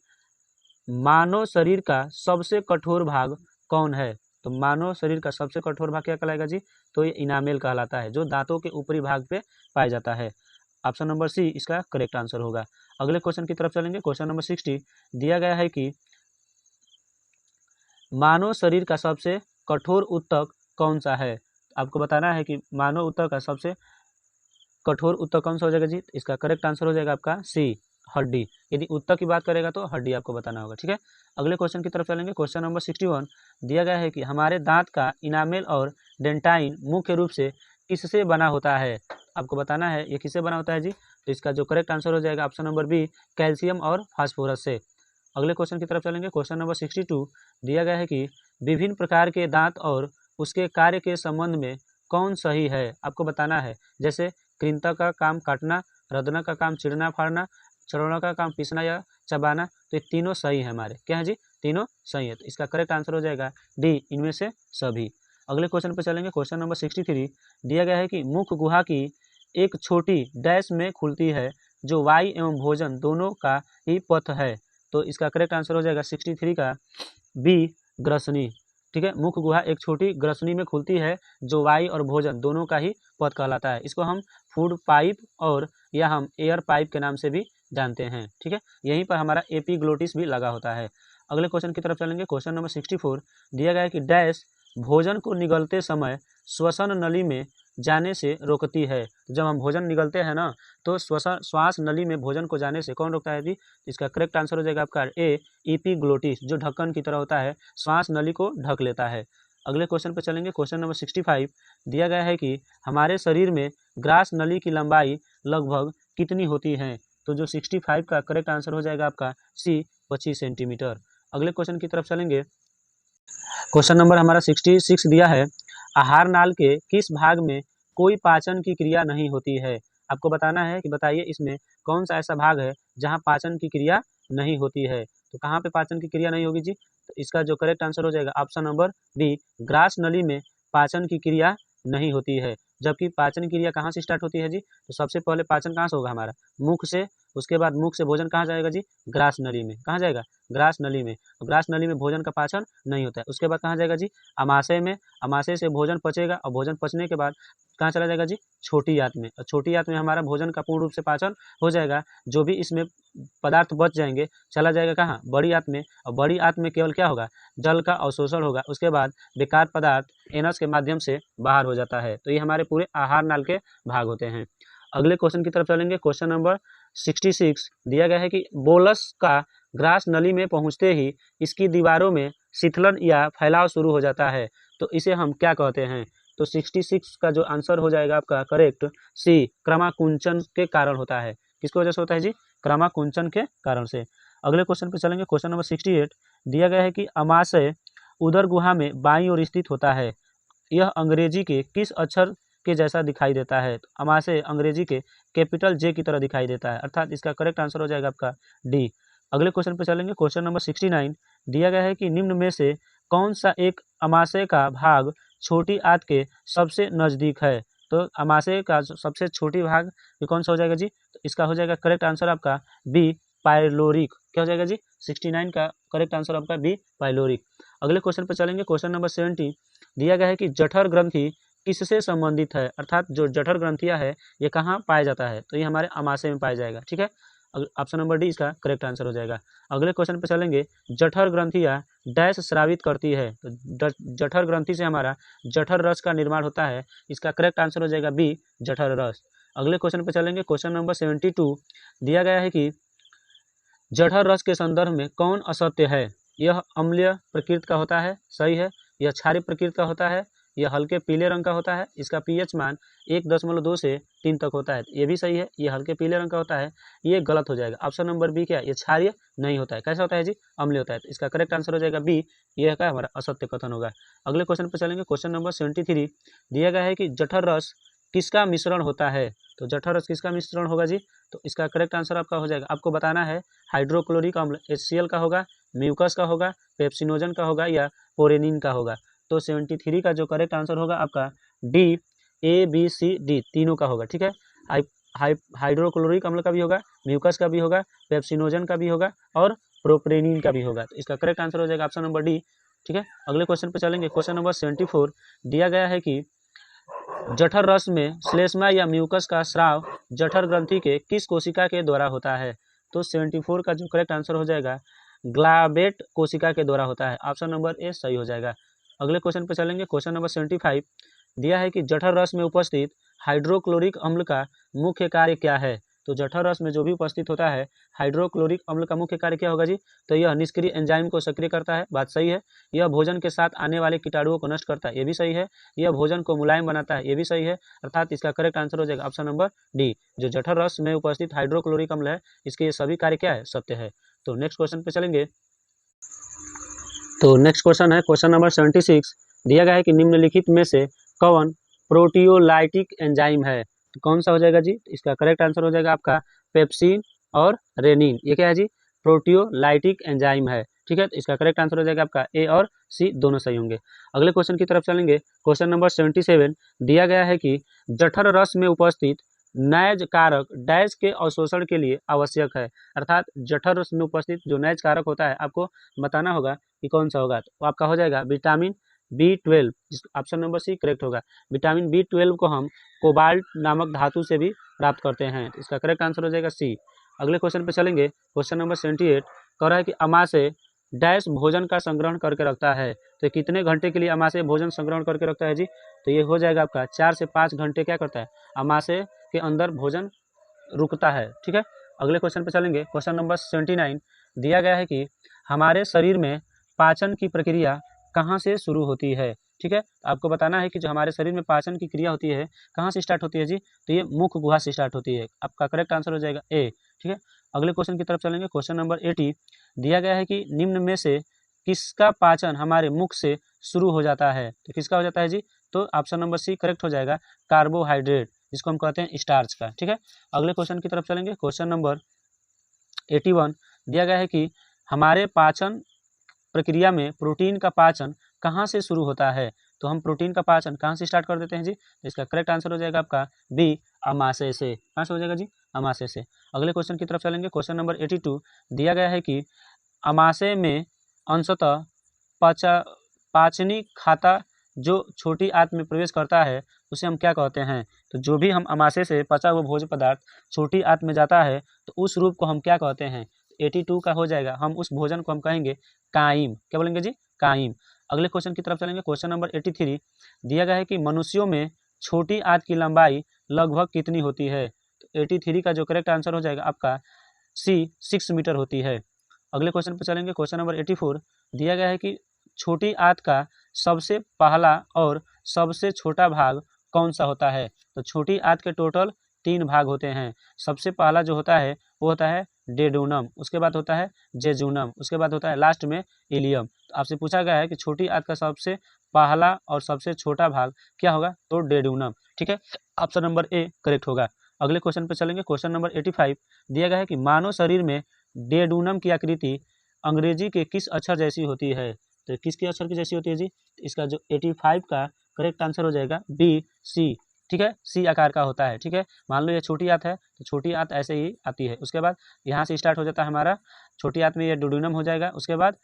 मानव शरीर का सबसे कठोर भाग कौन है। तो मानव शरीर का सबसे कठोर भाग क्या कहलाएगा जी। तो ये इनामेल कहलाता है जो दांतों के ऊपरी भाग पे पाया जाता है। ऑप्शन नंबर सी इसका करेक्ट आंसर होगा। अगले क्वेश्चन की तरफ चलेंगे, क्वेश्चन नंबर 60 दिया गया है कि मानव शरीर का सबसे कठोर ऊतक कौन सा है। आपको बताना है कि मानव ऊतक का सबसे कठोर ऊतक कौन सा हो जाएगा जी। इसका करेक्ट आंसर हो जाएगा आपका सी, हड्डी। यदि ऊतक की बात करेगा तो हड्डी आपको बताना होगा। ठीक है, अगले क्वेश्चन की तरफ चलेंगे, क्वेश्चन नंबर 61 दिया गया है कि हमारे दांत का इनामेल और डेंटाइन मुख्य रूप से किससे बना होता है। आपको बताना है ये किससे बना होता है जी। तो इसका जो करेक्ट आंसर हो जाएगा ऑप्शन नंबर बी, कैल्शियम और फास्फोरस से। अगले क्वेश्चन की तरफ चलेंगे, क्वेश्चन नंबर 62 दिया गया है कि विभिन्न प्रकार के दांत और उसके कार्य के संबंध में कौन सही है। आपको बताना है, जैसे कृंतक का काम काटना, रदना का काम चिड़ना फाड़ना, चरौना का काम पीसना या चबाना। तो ये तीनों सही है हमारे, क्या है जी, तीनों सही है। तो इसका करेक्ट आंसर हो जाएगा डी, इनमें से सभी। अगले क्वेश्चन पर चलेंगे, क्वेश्चन नंबर 63 दिया गया है कि मुख्य गुहा की एक छोटी डैश में खुलती है जो वायु एवं भोजन दोनों का ही पथ है। तो इसका करेक्ट आंसर हो जाएगा 63 का बी, ग्रसनी। ठीक है, मुख्य गुहा एक छोटी ग्रसनी में खुलती है जो वायु और भोजन दोनों का ही पथ कहलाता है। इसको हम फूड पाइप और या हम एयर पाइप के नाम से भी जानते हैं। ठीक है, यहीं पर हमारा एपीग्लोटिस भी लगा होता है। अगले क्वेश्चन की तरफ चलेंगे, क्वेश्चन नंबर 64 दिया गया है कि डैश भोजन को निगलते समय श्वसन नली में जाने से रोकती है। जब हम भोजन निगलते हैं ना तो श्वास नली में भोजन को जाने से कौन रोकता है जी? इसका करेक्ट आंसर हो जाएगा आपका ए, एपिग्लोटिस, जो ढक्कन की तरह होता है, श्वास नली को ढक लेता है। अगले क्वेश्चन पर चलेंगे। क्वेश्चन नंबर 65 दिया गया है कि हमारे शरीर में ग्रास नली की लंबाई लगभग कितनी होती है? तो जो 65 का करेक्ट आंसर हो जाएगा आपका सी, 25 सेंटीमीटर। अगले क्वेश्चन की तरफ चलेंगे। क्वेश्चन नंबर हमारा 66 दिया है, आहार नाल के किस भाग में कोई पाचन की क्रिया नहीं होती है? आपको बताना है कि बताइए इसमें कौन सा ऐसा भाग है जहां पाचन की क्रिया नहीं होती है। तो कहाँ पे पाचन की क्रिया नहीं होगी जी? तो इसका जो करेक्ट आंसर हो जाएगा ऑप्शन नंबर बी, ग्रास नली में पाचन की क्रिया नहीं होती है। जबकि पाचन क्रिया कहाँ से स्टार्ट होती है जी? तो सबसे पहले पाचन कहाँ से होगा हमारा? मुख से। उसके बाद मुख से भोजन कहाँ जाएगा जी? ग्रास नली में। कहाँ जाएगा? ग्रास नली में। ग्रास नली में भोजन का पाचन नहीं होता है। उसके बाद कहाँ जाएगा जी? अमाशय में। अमाशय से भोजन पचेगा और भोजन पचने के बाद कहाँ चला जाएगा जी? छोटी आंत में। और छोटी आंत में हमारा भोजन का पूर्ण रूप से पाचन हो जाएगा। जो भी इसमें पदार्थ बच जाएंगे चला जाएगा कहाँ? बड़ी आंत में। और बड़ी आंत में केवल क्या होगा? जल का अवशोषण होगा। उसके बाद बेकार पदार्थ एनस के माध्यम से बाहर हो जाता है। तो ये हमारे पूरे आहार नाल के भाग होते हैं। अगले क्वेश्चन की तरफ चलेंगे। क्वेश्चन नंबर 66 दिया गया है कि बोलस का ग्रास नली में पहुंचते ही इसकी दीवारों में शीतलन या फैलाव शुरू हो जाता है। तो इसे हम क्या कहते हैं? तो 66 का जो आंसर हो जाएगा आपका करेक्ट सी, क्रमाकुंचन के कारण होता है। किसकी वजह से होता है जी? क्रमाकुंचन के कारण से। अगले क्वेश्चन पे चलेंगे। क्वेश्चन नंबर 68 दिया गया है कि अमाशय उदर गुहा में बाईं ओर स्थित होता है। यह अंग्रेजी के किस अक्षर के जैसा दिखाई देता है? तो अमाशय अंग्रेजी के कैपिटल जे की तरह दिखाई देता है, अर्थात इसका करेक्ट आंसर हो जाएगा आपका डी। अगले क्वेश्चन पे चलेंगे। क्वेश्चन नंबर 69 दिया गया है कि निम्न में से कौन सा एक अमाशय का भाग छोटी आंत के सबसे नजदीक है? तो अमाशय का सबसे छोटी भाग ये कौन सा हो जाएगा जी? तो इसका हो जाएगा करेक्ट आंसर आपका बी, पाइलोरिक। क्या हो जाएगा जी? 69 का करेक्ट आंसर आपका बी, पाइलोरिक। अगले क्वेश्चन पर चलेंगे। क्वेश्चन नंबर 70 दिया गया है कि जठर ग्रंथि किससे संबंधित है? अर्थात जो जठर ग्रंथियां है ये कहाँ पाया जाता है? तो ये हमारे अमाशय में पाया जाएगा। ठीक है, ऑप्शन नंबर डी इसका करेक्ट आंसर हो जाएगा। अगले क्वेश्चन पे चलेंगे। जठर ग्रंथियां डैश स्रावित करती है। तो जठर ग्रंथि से हमारा जठर रस का निर्माण होता है। इसका करेक्ट आंसर हो जाएगा बी, जठर रस। अगले क्वेश्चन पे चलेंगे। क्वेश्चन नंबर 72 दिया गया है कि जठर रस के संदर्भ में कौन असत्य है? यह अम्लीय प्रकृति का होता है, सही है। यह क्षारीय प्रकृति का होता है। यह हल्के पीले रंग का होता है। इसका पीएच मान 1.2 से 3 तक होता है, ये भी सही है। ये हल्के पीले रंग का होता है, ये गलत हो जाएगा। ऑप्शन नंबर बी क्या? ये क्षारीय नहीं होता है। कैसा होता है जी? अम्लीय होता है। तो इसका करेक्ट आंसर हो जाएगा बी, यह का हमारा असत्य कथन होगा। अगले क्वेश्चन पर चलेंगे। क्वेश्चन नंबर 73 दिया गया है कि जठर रस किसका मिश्रण होता है? तो जठर रस किसका मिश्रण होगा जी? तो इसका करेक्ट आंसर आपका हो जाएगा, आपको बताना है हाइड्रोक्लोरिक अम्ल HCl का होगा, म्यूकस का होगा, पेप्सिनोजन का होगा या पोरेनिन का होगा। तो 73 का जो करेक्ट आंसर होगा आपका D, A B C D तीनों का होगा। ठीक है, हाइड्रोक्लोरिक अम्ल का भी होगा, म्यूकस का भी होगा, पेप्सिनोजन का भी होगा और प्रोपेनिन का भी होगा। तो इसका करेक्ट आंसर हो जाएगा ऑप्शन नंबर डी। ठीक है, अगले क्वेश्चन पे चलेंगे। क्वेश्चन नंबर 74 दिया गया है कि जठर रस में श्लेष्मा या म्यूकस का स्राव जठर ग्रंथि के किस कोशिका के द्वारा होता है? तो 74 का जो करेक्ट आंसर हो जाएगा ग्लाबेट कोशिका के द्वारा होता है। ऑप्शन नंबर ए सही हो जाएगा। अगले क्वेश्चन पे चलेंगे। क्वेश्चन नंबर 75 दिया है कि जठर रस में उपस्थित हाइड्रोक्लोरिक अम्ल का मुख्य कार्य क्या है? तो जठर रस में जो भी उपस्थित होता है हाइड्रोक्लोरिक अम्ल का मुख्य कार्य क्या होगा जी? तो यह निष्क्रिय एंजाइम को सक्रिय करता है, बात सही है। यह भोजन के साथ आने वाले कीटाणुओं को नष्ट करता है, ये भी सही है। यह भोजन को मुलायम बनाता है, ये भी सही है। अर्थात इसका करेक्ट आंसर हो जाएगा ऑप्शन नंबर डी, जो जठर रस में उपस्थित हाइड्रोक्लोरिक अम्ल है इसके ये सभी कार्य क्या है? सत्य है। तो नेक्स्ट क्वेश्चन पे चलेंगे। तो नेक्स्ट क्वेश्चन है क्वेश्चन नंबर 76 दिया गया है कि निम्नलिखित में से कौन प्रोटियोलाइटिक एंजाइम है? तो कौन सा हो जाएगा जी? इसका करेक्ट आंसर हो जाएगा आपका पेप्सिन और रेनिन। ये क्या है जी? प्रोटियोलाइटिक एंजाइम है। ठीक है, तो इसका करेक्ट आंसर हो जाएगा आपका ए और सी दोनों सही होंगे। अगले क्वेश्चन की तरफ चलेंगे। क्वेश्चन नंबर 77 दिया गया है कि जठर रस में उपस्थित नैज कारक डैश के अवशोषण के लिए आवश्यक है। अर्थात जठर रस में उपस्थित जो नैज कारक होता है आपको बताना होगा कि कौन सा होगा। तो आपका हो जाएगा vitamin B12, option number C correct होगा। विटामिन B12 को हम कोबाल्ट नामक धातु से भी प्राप्त करते हैं। तो इसका करेक्ट आंसर हो जाएगा सी। अगले क्वेश्चन पे चलेंगे। क्वेश्चन नंबर 78 कह रहा है कि अमाशय डैश भोजन का संग्रहण करके रखता है। तो कितने घंटे के लिए अमाशय भोजन संग्रहण करके रखता है जी? तो ये हो जाएगा आपका 4 से 5 घंटे क्या करता है, अमाशय के अंदर भोजन रुकता है। ठीक है, अगले क्वेश्चन पे चलेंगे। क्वेश्चन नंबर 79 दिया गया है कि हमारे शरीर में पाचन की प्रक्रिया कहाँ से शुरू होती है। ठीक है, आपको बताना है कि जो हमारे शरीर में पाचन की क्रिया होती है कहाँ से स्टार्ट होती है जी? तो ये मुख गुहा से स्टार्ट होती है। आपका करेक्ट आंसर हो जाएगा ए। ठीक है, अगले क्वेश्चन की तरफ चलेंगे। क्वेश्चन नंबर 80 दिया गया है कि निम्न में से किसका पाचन हमारे मुख से शुरू हो जाता है। तो किसका हो जाता है जी? तो ऑप्शन नंबर सी करेक्ट हो जाएगा, कार्बोहाइड्रेट, जिसको हम कहते हैं स्टार्च का। ठीक है, अगले क्वेश्चन की तरफ चलेंगे। क्वेश्चन नंबर 81 दिया गया है कि हमारे पाचन प्रक्रिया में प्रोटीन का पाचन कहाँ से शुरू होता है। तो हम प्रोटीन का पाचन कहाँ से स्टार्ट कर देते हैं जी? तो इसका करेक्ट आंसर हो जाएगा आपका बी, अमाशय से। कहाँ से हो जाएगा जी? अमाशय से। अगले क्वेश्चन की तरफ चलेंगे। क्वेश्चन नंबर 82 दिया गया है कि अमाशय में अंशतः पाचनी खाता जो छोटी आंत में प्रवेश करता है उसे हम क्या कहते हैं। तो जो भी हम अमाशय से पचा हुआ भोज्य पदार्थ छोटी आंत में जाता है तो उस रूप को हम क्या कहते हैं। 82 का हो जाएगा, हम उस भोजन को हम कहेंगे काइम। क्या बोलेंगे जी? काइम। अगले क्वेश्चन की तरफ चलेंगे। क्वेश्चन नंबर 83 दिया गया है कि मनुष्यों में छोटी आंत की लंबाई लगभग कितनी होती है। तो 83 का जो करेक्ट आंसर हो जाएगा आपका सी, 6 मीटर होती है। अगले क्वेश्चन पर चलेंगे। क्वेश्चन नंबर 84 दिया गया है कि छोटी आंत का सबसे पहला और सबसे छोटा भाग कौन सा होता है। तो छोटी आंत के टोटल 3 भाग होते हैं। सबसे पहला जो होता है वो होता है डेडोनम, उसके बाद होता है जेजुनम, उसके बाद होता है लास्ट में इलियम। तो आपसे पूछा गया है कि छोटी आंत का सबसे पहला और सबसे छोटा भाग क्या होगा, तो डेडोनम। ठीक है, ऑप्शन नंबर ए करेक्ट होगा। अगले क्वेश्चन पे चलेंगे। क्वेश्चन नंबर 85 दिया गया है कि मानव शरीर में डेडोनम की आकृति अंग्रेजी के किस अक्षर जैसी होती है। तो किसके अक्षर की जैसी होती है जी? इसका जो 85 का करेक्ट आंसर हो जाएगा बी, सी। ठीक है, सी आकार का होता है। ठीक है, मान लो ये छोटी आंत है तो छोटी आंत ऐसे ही आती है। उसके बाद यहाँ से स्टार्ट हो जाता है हमारा छोटी आंत में ये डोडोनम हो जाएगा। उसके बाद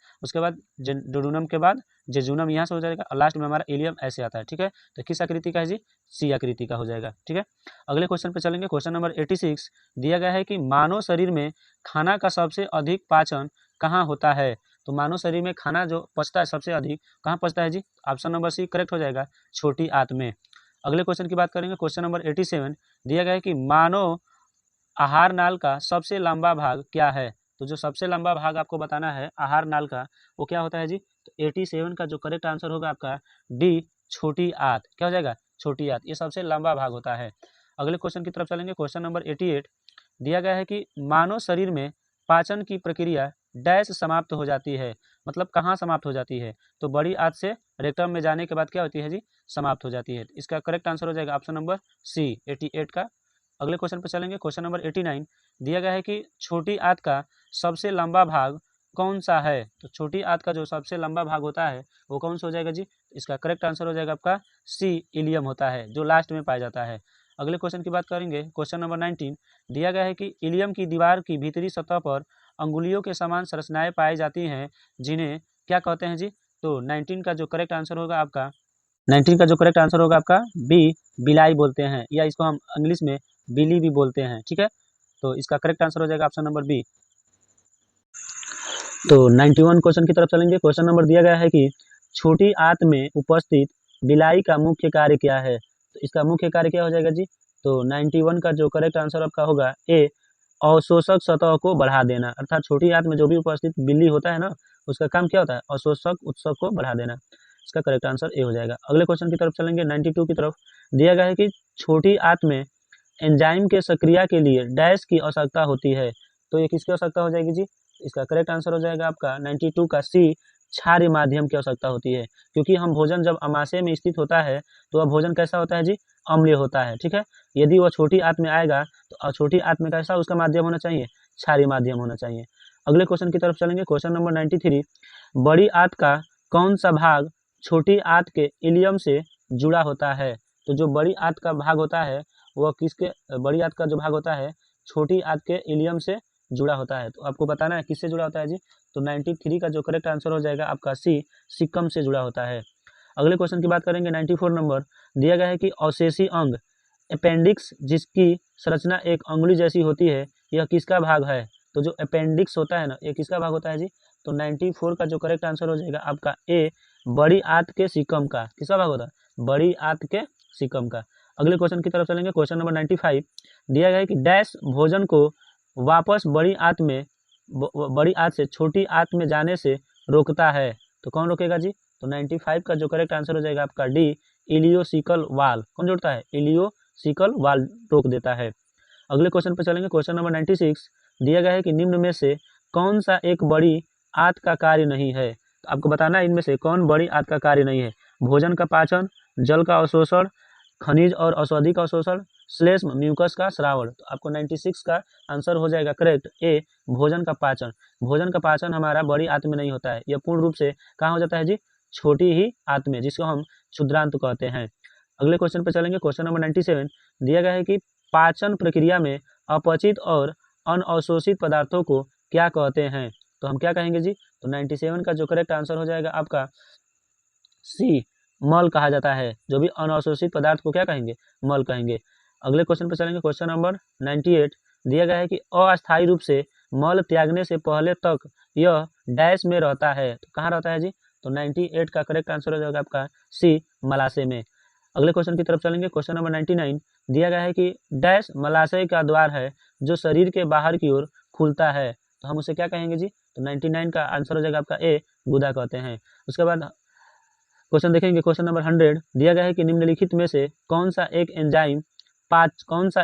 डोडोनम के बाद जेजुनम यहाँ से हो जाएगा और लास्ट में हमारा इलियम ऐसे आता है। ठीक है, तो किस आकृति का है जी? सी आकृति का हो जाएगा। ठीक है, अगले क्वेश्चन पे चलेंगे। क्वेश्चन नंबर 86 दिया गया है कि मानव शरीर में खाना का सबसे अधिक पाचन कहाँ होता है। तो मानव शरीर में खाना जो पचता है सबसे अधिक कहाँ पचता है जी? ऑप्शन नंबर सी करेक्ट हो जाएगा, छोटी आंत में। अगले क्वेश्चन की बात करेंगे। क्वेश्चन नंबर 87 दिया गया है कि मानव आहार नाल का सबसे लंबा भाग क्या है। तो जो सबसे लंबा भाग आपको बताना है आहार नाल का वो क्या होता है जी? तो 87 का जो करेक्ट आंसर होगा आपका डी, छोटी आंत। क्या हो जाएगा? छोटी आंत, ये सबसे लंबा भाग होता है। अगले क्वेश्चन की तरफ चलेंगे। क्वेश्चन नंबर 88 दिया गया है कि मानव शरीर में पाचन की प्रक्रिया डैश समाप्त हो जाती है। मतलब कहाँ समाप्त हो जाती है? तो बड़ी आंत से रेक्टम में जाने के बाद क्या होती है जी? समाप्त हो जाती है। इसका करेक्ट आंसर हो जाएगा ऑप्शन नंबर सी, 88 का। अगले क्वेश्चन पर चलेंगे। क्वेश्चन नंबर 89 दिया गया है कि छोटी आंत का सबसे लंबा भाग कौन सा है। तो छोटी आंत का जो सबसे लंबा भाग होता है वो कौन सा हो जाएगा जी? इसका करेक्ट आंसर हो जाएगा आपका सी, इलियम होता है, जो लास्ट में पाया जाता है। अगले क्वेश्चन की बात करेंगे। क्वेश्चन नंबर 19 दिया गया है कि इलियम की दीवार की भीतरी सतह पर अंगुलियों के समान संरचनाएं पाई जाती हैं जिन्हें क्या कहते हैं जी? तो 19 का जो करेक्ट आंसर होगा आपका बी, बिलाई बोलते हैं, या इसको हम इंग्लिश में बिली भी बोलते हैं। ठीक है, तो इसका करेक्ट आंसर हो जाएगा ऑप्शन नंबर बी। तो 91 क्वेश्चन की तरफ चलेंगे। क्वेश्चन नंबर दिया गया है कि छोटी आंत में उपस्थित बिलाई का मुख्य कार्य क्या है। तो इसका मुख्य कार्य क्या हो जाएगा जी? तो 91 का जो करेक्ट आंसर आपका होगा ए, अवशोषक सतह को बढ़ा देना। अर्थात छोटी आंत में जो भी उपस्थित बिल्ली होता है ना, उसका काम क्या होता है? अवशोषक उत्सव को बढ़ा देना। इसका करेक्ट आंसर ए हो जाएगा। अगले क्वेश्चन की तरफ चलेंगे। 92 की तरफ दिया गया है कि छोटी आंत में एंजाइम के सक्रिया के लिए डैश की आवश्यकता होती है। तो ये किसकी आवश्यकता हो जाएगी जी? इसका करेक्ट आंसर हो जाएगा आपका 92 का सी, क्षारीय माध्यम की आवश्यकता होती है। क्योंकि हम भोजन जब अमाशय में स्थित होता है तो वह भोजन कैसा होता है जी? अम्लीय होता है। ठीक है, यदि वह छोटी आंत में आएगा तो छोटी आंत में कैसा उसका माध्यम होना चाहिए? क्षारीय माध्यम होना चाहिए। अगले क्वेश्चन की तरफ चलेंगे। क्वेश्चन नंबर 93 बड़ी आंत का कौन सा भाग छोटी आंत के इलियम से जुड़ा होता है। तो जो बड़ी आंत का भाग होता है वह बड़ी आंत का जो भाग होता है छोटी आंत के इलियम से जुड़ा होता है। तो आपको बताना है किससे जुड़ा होता है जी? तो 93 का जो करेक्ट आंसर हो जाएगा आपका सी, सिक्कम से जुड़ा होता है। अगले क्वेश्चन की बात करेंगे। 94 नंबर दिया गया है कि अवशेषी अंग अपेंडिक्स जिसकी संरचना एक अंगुली जैसी होती है, यह किसका भाग है। तो जो अपेंडिक्स होता है ना, ये किसका भाग होता है जी? तो 94 का जो करेक्ट आंसर हो जाएगा आपका ए, बड़ी आंत के सिकम का। किसका भाग होता है? बड़ी आंत के सिकम का। अगले क्वेश्चन की तरफ चलेंगे। क्वेश्चन नंबर 95 दिया गया है कि डैश भोजन को वापस बड़ी आंत से छोटी आंत में जाने से रोकता है। तो कौन रोकेगा जी? तो 95 का जो करेक्ट आंसर हो जाएगा आपका डी, इलियोसिकल वाल। कौन जोड़ता है? इलियोसिकल वाल रोक देता है। अगले क्वेश्चन पर चलेंगे। क्वेश्चन नंबर 96 दिया गया है कि निम्न में से कौन सा एक बड़ी आंत का कार्य नहीं है। तो आपको बताना है इनमें से कौन बड़ी आंत का कार्य नहीं है। भोजन का पाचन, जल का अवशोषण, खनिज और औषधि का अवशोषण, श्लेष्म म्यूकस का स्रावण। तो आपको 96 का आंसर हो जाएगा करेक्ट ए, भोजन का पाचन। भोजन का पाचन हमारा बड़ी आंत में नहीं होता है, यह पूर्ण रूप से कहाँ हो जाता है जी? छोटी ही आंत में, जिसको हम क्षुद्रांत कहते हैं। अगले क्वेश्चन पर चलेंगे। क्वेश्चन नंबर 97 दिया गया है कि पाचन प्रक्रिया में अपचित और अनअवशोषित पदार्थों को क्या कहते हैं। तो हम क्या कहेंगे जी? तो 97 का जो करेक्ट आंसर हो जाएगा आपका सी, मल कहा जाता है। जो भी अनअवशोषित पदार्थ को क्या कहेंगे? मल कहेंगे। अगले क्वेश्चन पर चलेंगे। क्वेश्चन नंबर 98 दिया गया है कि अस्थायी रूप से मल त्यागने से पहले तक यह डैश में रहता है। तो कहाँ रहता है जी? तो 98 का करेक्ट आंसर हो जाएगा आपका सी, मलाशय में। अगले क्वेश्चन की तरफ चलेंगे। क्वेश्चन नंबर 99 दिया गया है कि डैश मलाशय का द्वार है जो शरीर के बाहर की ओर खुलता है। तो हम उसे क्या कहेंगे जी? तो 99 का आंसर हो जाएगा आपका ए, गुदा कहते हैं। उसके बाद क्वेश्चन देखेंगे। क्वेश्चन नंबर 100 दिया गया है कि निम्नलिखित में से कौन सा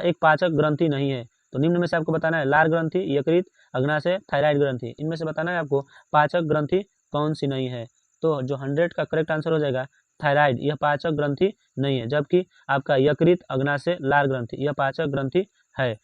एक पाचक ग्रंथि नहीं है। तो निम्न में से आपको बताना है लार ग्रंथि, यकृत, अग्नाशय, थायराइड ग्रंथि। इनमें से बताना है आपको पाचक ग्रंथि कौन सी नहीं है। तो जो 100 का करेक्ट आंसर हो जाएगा थायराइड, यह पाचक ग्रंथि नहीं है। जबकि आपका यकृत, अग्नाशय, लार ग्रंथि यह पाचक ग्रंथि है।